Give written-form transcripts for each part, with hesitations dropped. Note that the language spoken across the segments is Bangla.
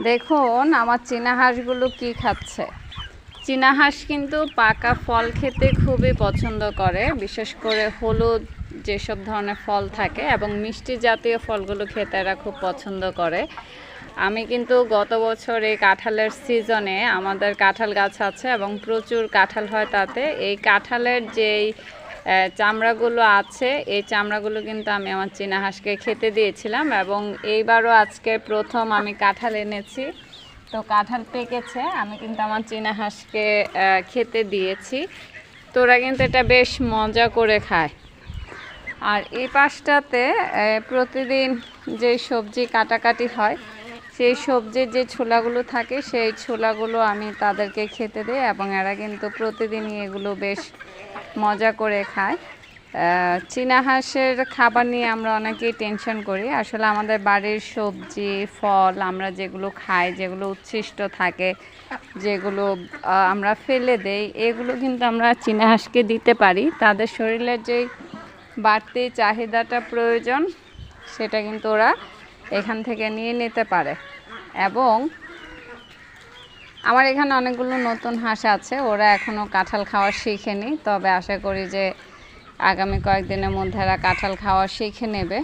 দেখুন আমার চীনা হাঁসগুলো কি খাচ্ছে। চীনা হাঁস কিন্তু পাকা ফল খেতে খুবই পছন্দ করে, বিশেষ করে হলুদ যেসব ধরনের ফল থাকে এবং মিষ্টি জাতীয় ফলগুলো খেতে এরা খুব পছন্দ করে। আমি কিন্তু গত বছর এই কাঁঠালের সিজনে আমাদের কাঁঠাল গাছ আছে এবং প্রচুর কাঁঠাল হয়, তাতে এই কাঁঠালের যেই চামড়াগুলো আছে এই চামড়াগুলো কিন্তু আমি আমার চীনা হাঁসকে খেতে দিয়েছিলাম এবং এইবারও আজকে প্রথম আমি কাঁঠাল এনেছি। তো কাঁঠাল পেকেছে, আমি কিন্তু আমার চীনা হাঁসকে খেতে দিয়েছি। তো ওরা কিন্তু এটা বেশ মজা করে খায়। আর এই পাশটাতে প্রতিদিন যে সবজি কাটাকাটি হয় সেই সবজির যে ছোলাগুলো থাকে সেই ছোলাগুলো আমি তাদেরকে খেতে দিই এবং এরা কিন্তু প্রতিদিনই এগুলো বেশ মজা করে খায়। চীনা হাঁসের খাবার নিয়ে আমরা অনেকেই টেনশন করি। আসলে আমাদের বাড়ির সবজি ফল আমরা যেগুলো খাই, যেগুলো উচ্ছিষ্ট থাকে, যেগুলো আমরা ফেলে দেই, এগুলো কিন্তু আমরা চীনা হাঁসকে দিতে পারি। তাদের শরীরের যেই বাড়তি চাহিদাটা প্রয়োজন সেটা কিন্তু ওরা এখান থেকে নিয়ে নিতে পারে। এবং আমার এখানে অনেকগুলো নতুন হাঁস আছে, ওরা এখনও কাঁঠাল খাওয়া শিখেনি, তবে আশা করি যে আগামী কয়েকদিনের মধ্যে এরা কাঁঠাল খাওয়া শিখে নেবে,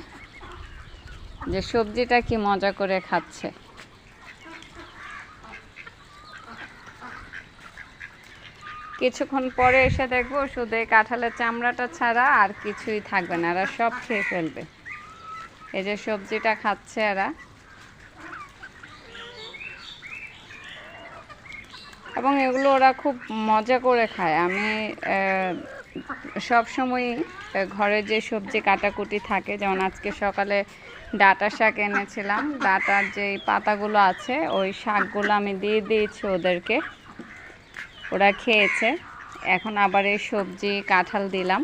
যে সবজিটা কি মজা করে খাচ্ছে। কিছুক্ষণ পরে এসে দেখবো শুধু এই কাঁঠালের চামড়াটা ছাড়া আর কিছুই থাকবে না, এরা সব খেয়ে ফেলবে। এই যে সবজিটা খাচ্ছে এরা, এবং এগুলো ওরা খুব মজা করে খায়। আমি সবসময়ই ঘরে যে সবজি কাটাকুটি থাকে, যেমন আজকে সকালে ডাঁটা শাক এনেছিলাম, ডাঁটার যেই পাতাগুলো আছে ওই শাকগুলো আমি দিয়ে দিয়েছি ওদেরকে, ওরা খেয়েছে। এখন আবার এই সবজি কাঁঠাল দিলাম,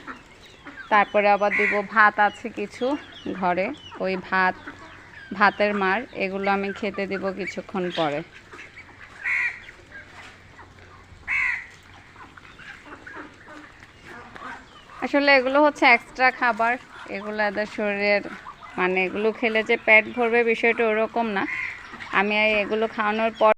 তারপরে আবার দিব ভাত আছে কিছু ঘরে, ওই ভাতের মার এগুলো আমি খেতে দিব কিছুক্ষণ পরে। আসলে এগুলো হচ্ছে এক্সট্রা খাবার, এগুলো এদের শরীরের এগুলো খেলে যে পেট ভরবে বিষয়টা ওরকম না। আমি এগুলো খাওয়ানোর পর